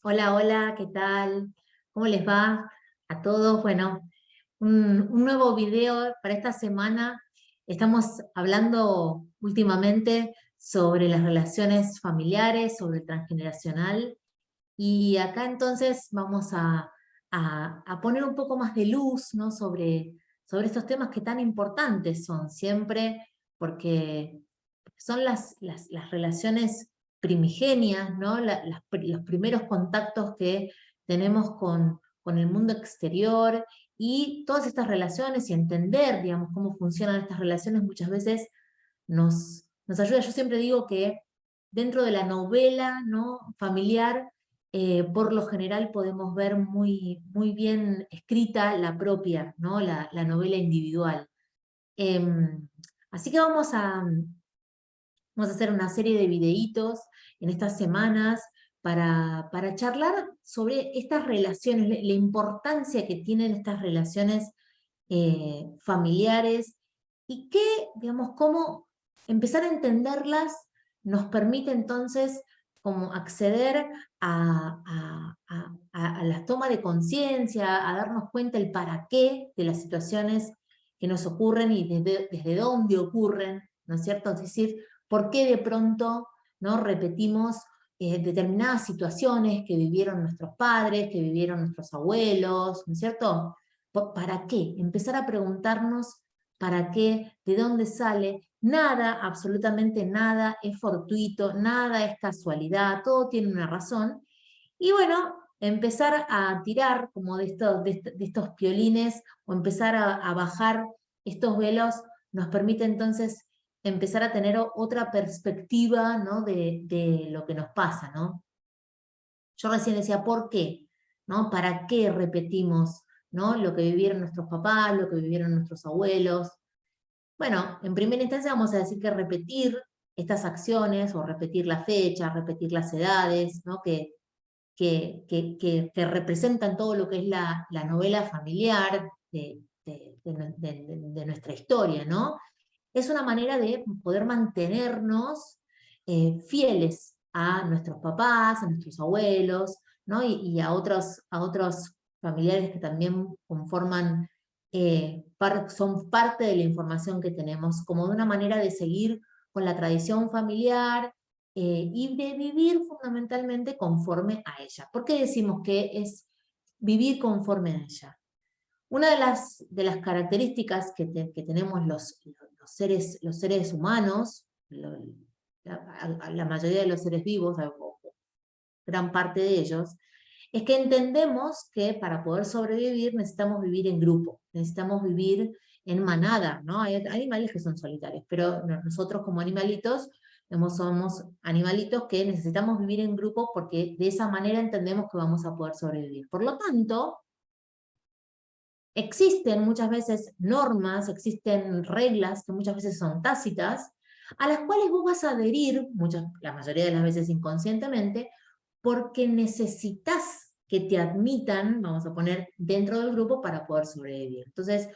Hola, hola, ¿qué tal? ¿Cómo les va a todos? Bueno, un nuevo video para esta semana. Estamos hablando últimamente sobre las relaciones familiares, sobre el transgeneracional, y acá entonces vamos a poner un poco más de luz, ¿no? sobre estos temas que tan importantes son siempre, porque son las relaciones primigenias, ¿no? Los primeros contactos que tenemos con el mundo exterior y todas estas relaciones y entender, digamos, cómo funcionan estas relaciones muchas veces nos ayuda. Yo siempre digo que dentro de la novela, ¿no? familiar, por lo general podemos ver muy bien escrita la propia, ¿no? la novela individual. Así que vamos a hacer una serie de videitos en estas semanas para charlar sobre estas relaciones, la importancia que tienen estas relaciones familiares y que, digamos, cómo empezar a entenderlas nos permite entonces como acceder a la toma de conciencia, a darnos cuenta el para qué de las situaciones que nos ocurren y desde dónde ocurren, ¿no es cierto? Es decir, por qué de pronto, ¿no? repetimos determinadas situaciones que vivieron nuestros padres, que vivieron nuestros abuelos, ¿no es cierto? ¿Para qué? Empezar a preguntarnos para qué, de dónde sale. Nada, absolutamente nada es fortuito, nada es casualidad, todo tiene una razón. Y bueno, empezar a tirar como de estos piolines o empezar a bajar estos velos nos permite entonces empezar a tener otra perspectiva, ¿no? de lo que nos pasa, ¿no? Yo recién decía, ¿por qué? ¿No? ¿Para qué repetimos, ¿no? lo que vivieron nuestros papás, lo que vivieron nuestros abuelos? Bueno, en primera instancia vamos a decir que repetir estas acciones o repetir la fecha, repetir las edades, ¿no? que representan todo lo que es la novela familiar de nuestra historia, ¿no? Es una manera de poder mantenernos fieles a nuestros papás, a nuestros abuelos, ¿no? y a otros familiares que también conforman, son parte de la información que tenemos, como de una manera de seguir con la tradición familiar y de vivir fundamentalmente conforme a ella. ¿Por qué decimos que es vivir conforme a ella? Una de las características que tenemos los seres humanos, la mayoría de los seres vivos, o gran parte de ellos, es que entendemos que para poder sobrevivir necesitamos vivir en grupo, necesitamos vivir en manada, ¿no? Hay animales que son solitarios, pero nosotros como animalitos somos animalitos que necesitamos vivir en grupo porque de esa manera entendemos que vamos a poder sobrevivir. Por lo tanto, existen muchas veces normas, existen reglas que muchas veces son tácitas, a las cuales vos vas a adherir, la mayoría de las veces inconscientemente, porque necesitas que te admitan, vamos a poner, dentro del grupo para poder sobrevivir. Entonces,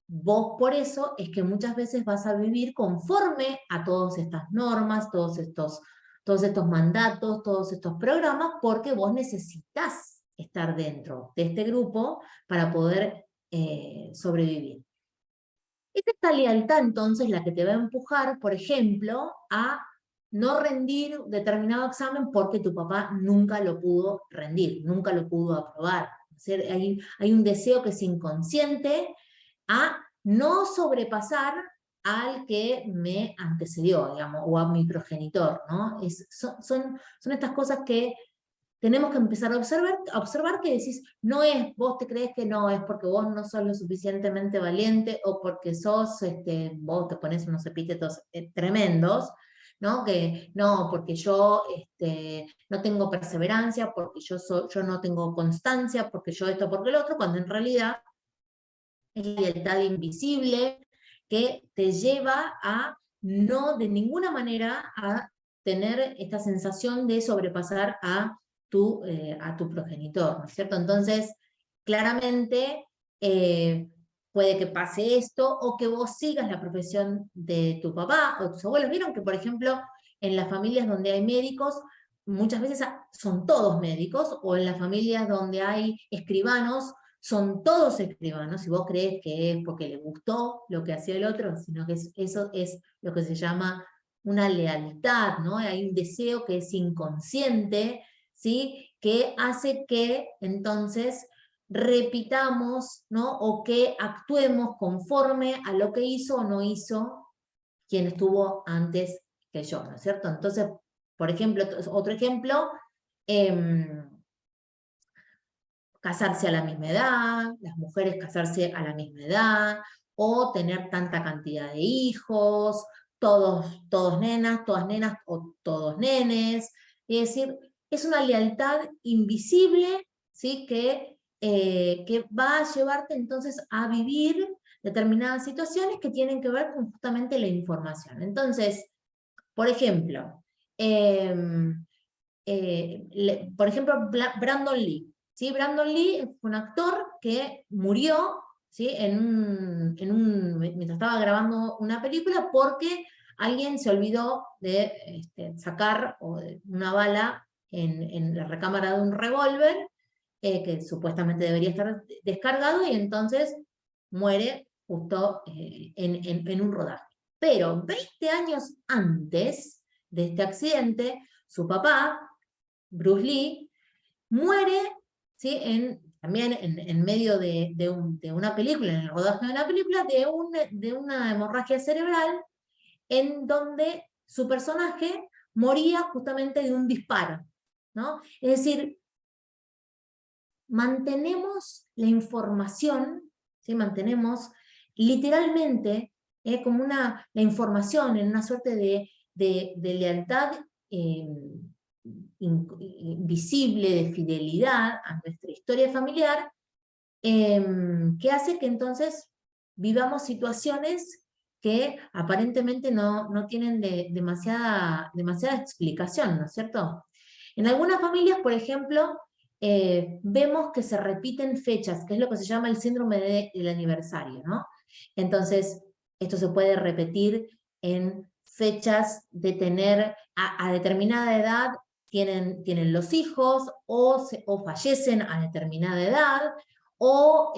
vos por eso es que muchas veces vas a vivir conforme a todas estas normas, todos estos mandatos, todos estos programas, porque vos necesitas estar dentro de este grupo para poder sobrevivir. Es esta lealtad entonces la que te va a empujar, por ejemplo, a no rendir determinado examen porque tu papá nunca lo pudo rendir, nunca lo pudo aprobar. O sea, hay un deseo que es inconsciente a no sobrepasar al que me antecedió, digamos, o a mi progenitor, ¿no? Son estas cosas que tenemos que empezar a observar que decís, no es, vos te crees que no, es porque vos no sos lo suficientemente valiente o porque vos te pones unos epítetos tremendos, ¿no? Que no, porque yo no tengo perseverancia, porque yo no tengo constancia, porque yo esto, porque lo otro, cuando en realidad es la lealtad invisible que te lleva a no de ninguna manera a tener esta sensación de sobrepasar a tu progenitor, ¿no es cierto? Entonces, claramente puede que pase esto o que vos sigas la profesión de tu papá o tus abuelos. Vieron que, por ejemplo, en las familias donde hay médicos, muchas veces son todos médicos, o en las familias donde hay escribanos, son todos escribanos, y vos crees que es porque le gustó lo que hacía el otro, sino que eso es lo que se llama una lealtad, ¿no? Hay un deseo que es inconsciente, ¿sí? Que hace que entonces repitamos, ¿no? O que actuemos conforme a lo que hizo o no hizo quien estuvo antes que yo, ¿no es cierto? Entonces, por ejemplo, otro ejemplo, casarse a la misma edad, las mujeres casarse a la misma edad, o tener tanta cantidad de hijos, todos nenas, todas nenas o todos nenes. Es decir, es una lealtad invisible, ¿sí? Que va a llevarte entonces a vivir determinadas situaciones que tienen que ver con justamente la información. Entonces, por ejemplo, Brandon Lee. ¿Sí? Brandon Lee fue un actor que murió, ¿sí? Mientras estaba grabando una película porque alguien se olvidó de sacar una bala en la recámara de un revólver que supuestamente debería estar descargado, y entonces muere justo en un rodaje. Pero 20 años antes de este accidente, su papá, Bruce Lee, muere, ¿sí? También en medio de una película, en el rodaje de una película, de una hemorragia cerebral, en donde su personaje moría justamente de un disparo, ¿no? Es decir, mantenemos la información, ¿sí? Mantenemos literalmente como la información en una suerte de lealtad invisible, de fidelidad a nuestra historia familiar, que hace que entonces vivamos situaciones que aparentemente no tienen demasiada explicación, ¿no es cierto? En algunas familias, por ejemplo, vemos que se repiten fechas, que es lo que se llama el síndrome del aniversario, ¿no? Entonces, esto se puede repetir en fechas de tener a determinada edad, tienen los hijos, o fallecen a determinada edad, o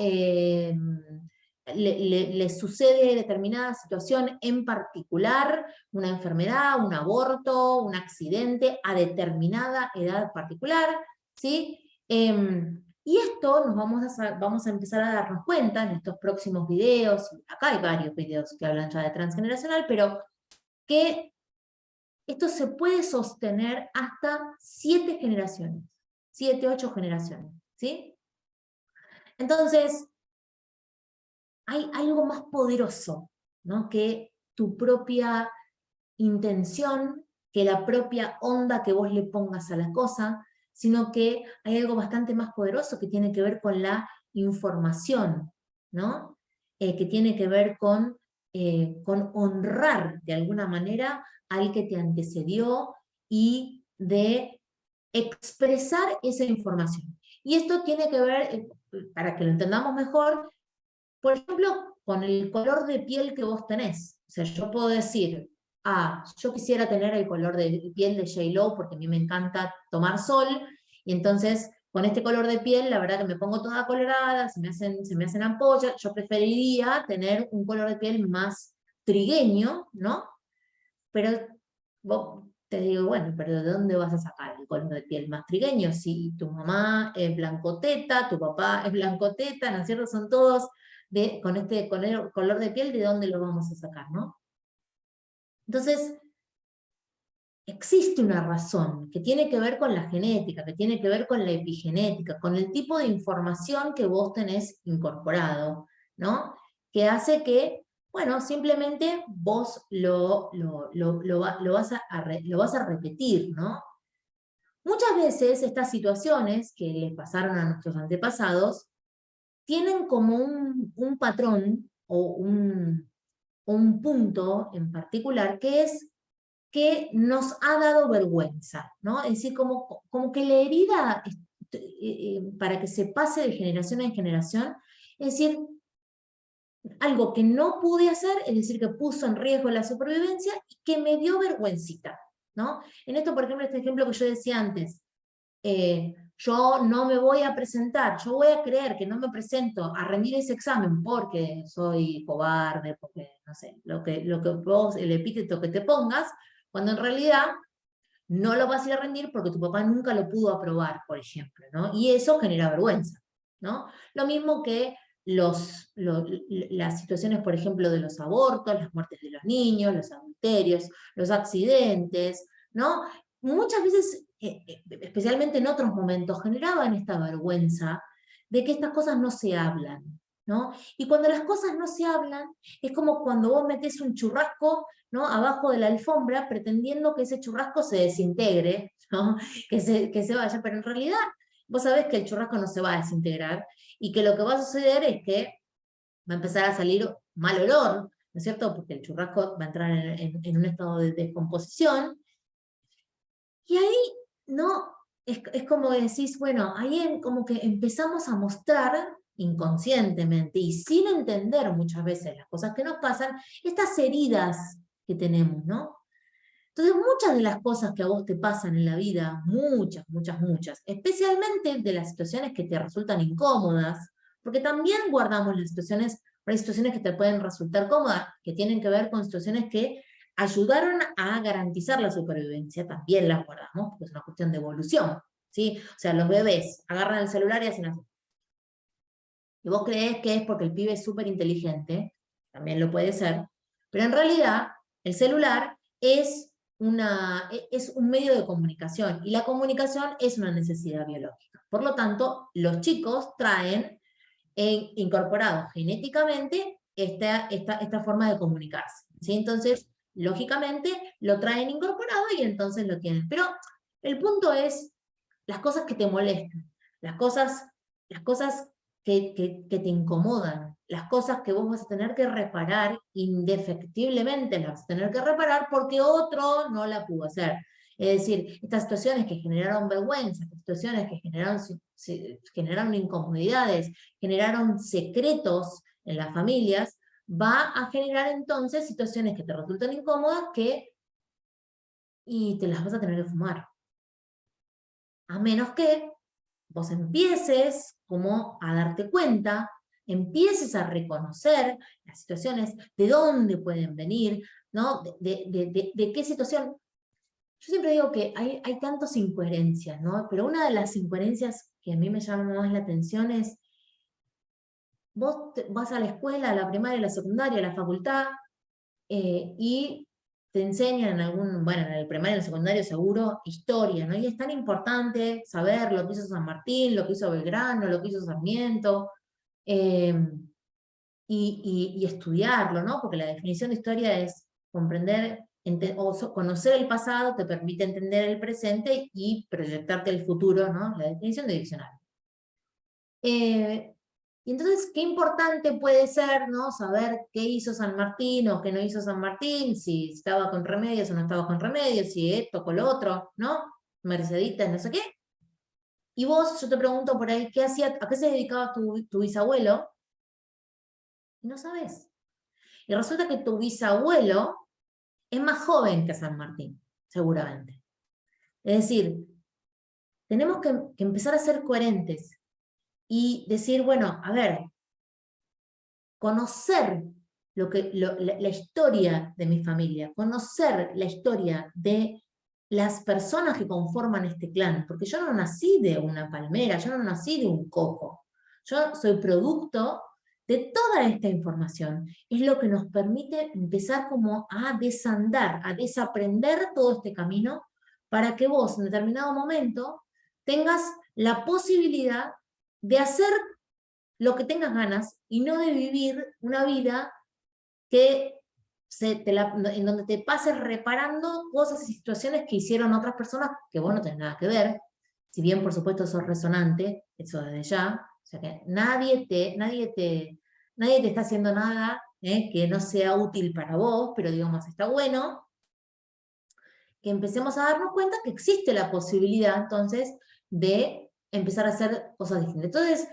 le sucede determinada situación en particular, una enfermedad, un aborto, un accidente a determinada edad particular, ¿sí? Y esto vamos a empezar a darnos cuenta en estos próximos videos, acá hay varios videos que hablan ya de transgeneracional, pero que esto se puede sostener hasta 7 generaciones, 7, 8 generaciones, ¿sí? Entonces, hay algo más poderoso, ¿no? Que tu propia intención, que la propia onda que vos le pongas a la cosa, sino que hay algo bastante más poderoso que tiene que ver con la información, ¿no? Que tiene que ver con honrar de alguna manera al que te antecedió y de expresar esa información. Y esto tiene que ver, para que lo entendamos mejor, por ejemplo, con el color de piel que vos tenés. O sea, yo puedo decir, yo quisiera tener el color de piel de J.Lo porque a mí me encanta tomar sol, y entonces con este color de piel, la verdad que me pongo toda colorada, se me hacen ampollas, yo preferiría tener un color de piel más trigueño, ¿no? Pero vos te digo, bueno, pero ¿de dónde vas a sacar el color de piel más trigueño? Si tu mamá es blancoteta, tu papá es blancoteta, ¿no es cierto? Son todos con el color de piel, ¿de dónde lo vamos a sacar, no? Entonces, existe una razón que tiene que ver con la genética, que tiene que ver con la epigenética, con el tipo de información que vos tenés incorporado, ¿no? Que hace que, bueno, simplemente vos lo vas a repetir, ¿no? Muchas veces estas situaciones que les pasaron a nuestros antepasados tienen como un patrón o un punto en particular, que es que nos ha dado vergüenza, ¿no? Es decir, como que la herida, para que se pase de generación en generación, es decir, algo que no pude hacer, es decir, que puso en riesgo la supervivencia y que me dio vergüencita, ¿no? En esto, por ejemplo, este ejemplo que yo decía antes, yo no me voy a presentar, yo voy a creer que no me presento a rendir ese examen porque soy cobarde, porque, no sé, lo que vos, el epíteto que te pongas, cuando en realidad no lo vas a ir a rendir porque tu papá nunca lo pudo aprobar, por ejemplo, ¿no? Y eso genera vergüenza, ¿no? Lo mismo que las situaciones, por ejemplo, de los abortos, las muertes de los niños, los adulterios, los accidentes, ¿no? Muchas veces, especialmente en otros momentos, generaban esta vergüenza de que estas cosas no se hablan, ¿no? Y cuando las cosas no se hablan, es como cuando vos metés un churrasco, ¿no?, abajo de la alfombra, pretendiendo que ese churrasco se desintegre, ¿no?, que se vaya, pero en realidad vos sabés que el churrasco no se va a desintegrar, y que lo que va a suceder es que va a empezar a salir mal olor, ¿no es cierto?, porque el churrasco va a entrar en un estado de descomposición, y ahí, ¿no?, es como decís, bueno, ahí como que empezamos a mostrar inconscientemente y sin entender muchas veces las cosas que nos pasan, estas heridas que tenemos, ¿no? Entonces, muchas de las cosas que a vos te pasan en la vida, muchas, muchas, muchas, especialmente de las situaciones que te resultan incómodas, porque también guardamos las situaciones, pero hay situaciones que te pueden resultar cómodas, que tienen que ver con situaciones que ayudaron a garantizar la supervivencia, también las guardamos, porque es una cuestión de evolución, ¿sí? O sea, los bebés agarran el celular y hacen así. Y vos creés que es porque el pibe es súper inteligente, también lo puede ser, pero en realidad el celular es un medio de comunicación, y la comunicación es una necesidad biológica. Por lo tanto, los chicos traen incorporado genéticamente esta forma de comunicarse, ¿sí? Entonces, lógicamente, lo traen incorporado y entonces lo tienen. Pero el punto es las cosas que te molestan, las cosas que te incomodan, las cosas que vos vas a tener que reparar, indefectiblemente las vas a tener que reparar porque otro no la pudo hacer. Es decir, estas situaciones que generaron vergüenza, estas situaciones que generaron incomodidades, generaron secretos en las familias, va a generar entonces situaciones que te resultan incómodas y te las vas a tener que fumar. A menos que vos empieces como a darte cuenta, empieces a reconocer las situaciones, de dónde pueden venir, ¿no? De qué situación. Yo siempre digo que hay tantas incoherencias, ¿no? Pero una de las incoherencias que a mí me llama más la atención es, vos vas a la escuela, a la primaria, a la secundaria, a la facultad, y te enseñan bueno, en el primario, en el secundario seguro, historia, ¿no? Y es tan importante saber lo que hizo San Martín, lo que hizo Belgrano, lo que hizo Sarmiento, eh, y estudiarlo, ¿no? Porque la definición de historia es comprender, conocer el pasado te permite entender el presente y proyectarte el futuro, ¿no? La definición de diccionario. Y entonces, qué importante puede ser, ¿no?, saber qué hizo San Martín o qué no hizo San Martín, si estaba con Remedios o no estaba con Remedios, si esto con lo otro, ¿no? Merceditas, no sé qué. Y vos, yo te pregunto por ahí, ¿a qué se dedicaba tu bisabuelo? Y no sabés. Y resulta que tu bisabuelo es más joven que San Martín, seguramente. Es decir, tenemos que empezar a ser coherentes y decir, bueno, a ver, conocer la historia de mi familia, conocer la historia de las personas que conforman este clan, porque yo no nací de una palmera, yo no nací de un coco, yo soy producto de toda esta información. Es lo que nos permite empezar como a desandar, a desaprender todo este camino, para que vos en determinado momento tengas la posibilidad de hacer lo que tengas ganas y no de vivir una vida que en donde te pases reparando cosas y situaciones que hicieron otras personas que vos no tenés nada que ver, si bien por supuesto sos resonante, eso desde ya, o sea que nadie te está haciendo nada que no sea útil para vos, pero digamos, está bueno que empecemos a darnos cuenta que existe la posibilidad entonces de empezar a hacer cosas distintas. Entonces,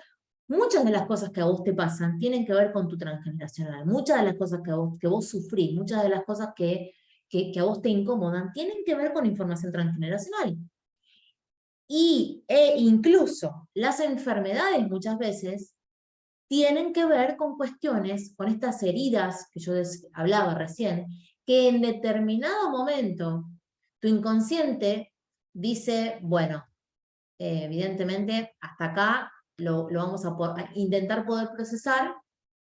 muchas de las cosas que a vos te pasan tienen que ver con tu transgeneracional, muchas de las cosas que vos sufrís, muchas de las cosas que que a vos te incomodan tienen que ver con información transgeneracional. Incluso las enfermedades muchas veces tienen que ver con cuestiones, con estas heridas que yo hablaba recién, que en determinado momento tu inconsciente dice, bueno, evidentemente hasta acá lo vamos a intentar poder procesar,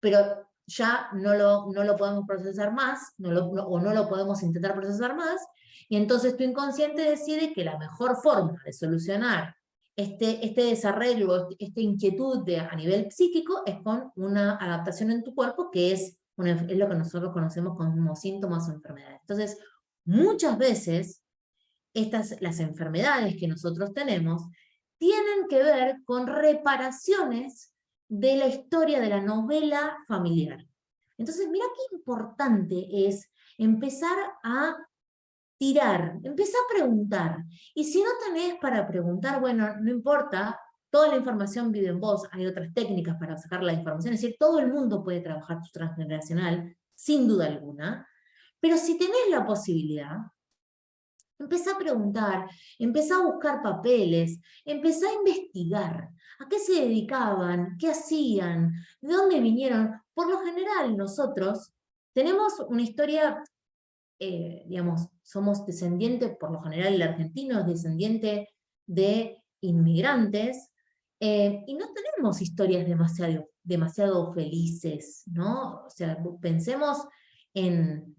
pero ya no lo podemos procesar más, o no lo podemos intentar procesar más, y entonces tu inconsciente decide que la mejor forma de solucionar este desarreglo, esta inquietud a nivel psíquico, es con una adaptación en tu cuerpo, que es lo que nosotros conocemos como síntomas o enfermedades. Entonces, muchas veces, las enfermedades que nosotros tenemos tienen que ver con reparaciones de la historia de la novela familiar. Entonces, mira qué importante es empezar a tirar, empezar a preguntar. Y si no tenés para preguntar, bueno, no importa, toda la información vive en vos, hay otras técnicas para sacar la información, es decir, todo el mundo puede trabajar tu transgeneracional, sin duda alguna, pero si tenés la posibilidad, empezá a preguntar, empezá a buscar papeles, empezá a investigar. ¿A qué se dedicaban? ¿Qué hacían? ¿De dónde vinieron? Por lo general, nosotros tenemos una historia, digamos, somos descendientes, por lo general el argentino es descendiente de inmigrantes, y no tenemos historias demasiado felices, ¿no? O sea, pensemos en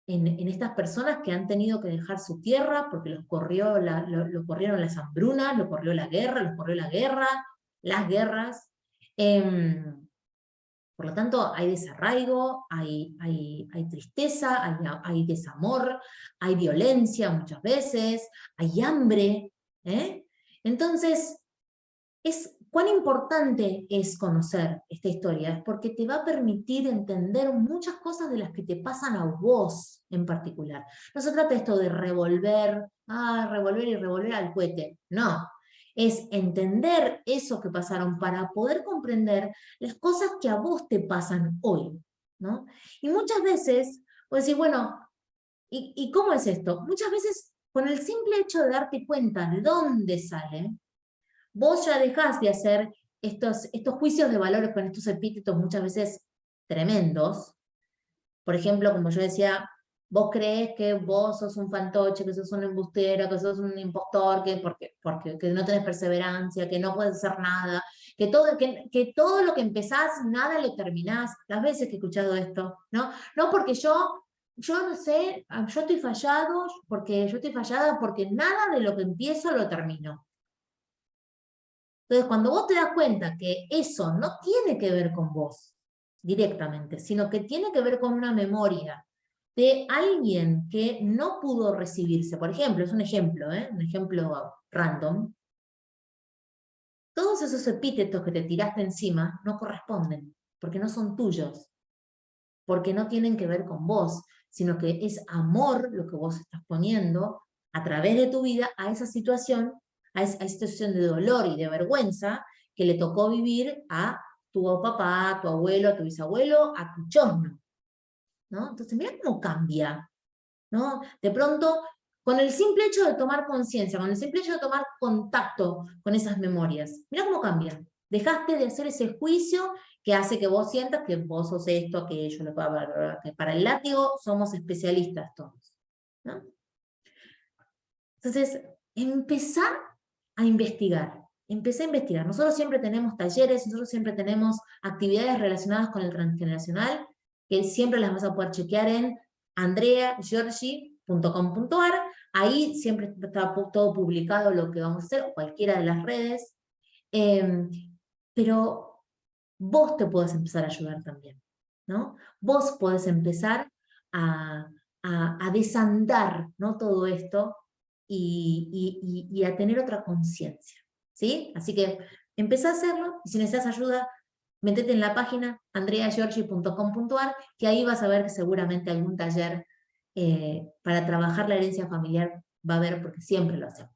estas personas que han tenido que dejar su tierra porque los corrieron las hambrunas, los corrió la guerra, las guerras. Por lo tanto, hay desarraigo, hay tristeza, hay desamor, hay violencia muchas veces, hay hambre. Entonces, cuán importante es conocer esta historia, es porque te va a permitir entender muchas cosas de las que te pasan a vos en particular. No se trata esto de revolver y revolver al cohete, no. Es entender eso que pasaron para poder comprender las cosas que a vos te pasan hoy, ¿no? Y muchas veces, vos decís, bueno, ¿y cómo es esto? Muchas veces, con el simple hecho de darte cuenta de dónde sale, vos ya dejás de hacer estos juicios de valores con estos epítetos muchas veces tremendos. Por ejemplo, como yo decía, vos crees que vos sos un fantoche, que sos un embustero, que sos un impostor, que no tenés perseverancia, que no puedes hacer nada, que todo lo que empezás, nada lo terminás. Las veces que he escuchado esto, ¿no? No, porque yo no sé, yo estoy fallada porque nada de lo que empiezo lo termino. Entonces, cuando vos te das cuenta que eso no tiene que ver con vos directamente, sino que tiene que ver con una memoria de alguien que no pudo recibirse, por ejemplo, es un ejemplo random, todos esos epítetos que te tiraste encima no corresponden, porque no son tuyos, porque no tienen que ver con vos, sino que es amor lo que vos estás poniendo a través de tu vida a esa situación, a esa situación de dolor y de vergüenza que le tocó vivir a tu papá, a tu abuelo, a tu bisabuelo, a tu chosno, ¿no? Entonces mira cómo cambia, ¿no? De pronto, con el simple hecho de tomar conciencia, con el simple hecho de tomar contacto con esas memorias, mira cómo cambia. Dejaste de hacer ese juicio que hace que vos sientas que vos sos esto, aquello, que para el látigo somos especialistas todos, ¿no? Entonces, empezar a investigar. Empecé a investigar. Nosotros siempre tenemos talleres, nosotros siempre tenemos actividades relacionadas con el transgeneracional, que siempre las vas a poder chequear en andreagiorgi.com.ar. Ahí siempre está todo publicado lo que vamos a hacer, o cualquiera de las redes. Pero vos te podés empezar a ayudar también, ¿no? Vos podés empezar a desandar, ¿no? Todo esto y a tener otra conciencia, ¿sí? Así que empezá a hacerlo, y si necesitas ayuda, metete en la página andreagiorgi.com.ar, que ahí vas a ver que seguramente algún taller para trabajar la herencia familiar va a haber, porque siempre lo hacemos.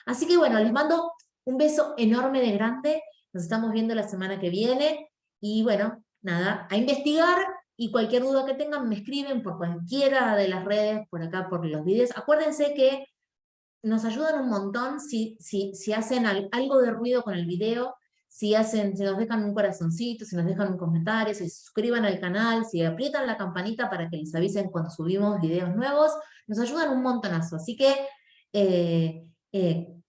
Así que bueno, les mando un beso enorme de grande, nos estamos viendo la semana que viene, y bueno, nada, a investigar y cualquier duda que tengan me escriben por cualquiera de las redes, por acá, por los videos. Acuérdense que nos ayudan un montón si hacen algo de ruido con el video, si nos dejan un corazoncito, si nos dejan un comentario, si se suscriban al canal, si aprietan la campanita para que les avisen cuando subimos videos nuevos, nos ayudan un montonazo. Así que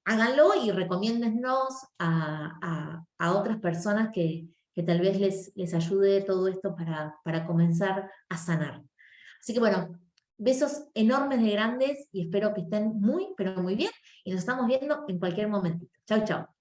háganlo y recomiéndennos a otras personas que tal vez les ayude todo esto para comenzar a sanar. Así que bueno, besos enormes de grandes y espero que estén muy, pero muy bien. Y nos estamos viendo en cualquier momentito. Chau, chau.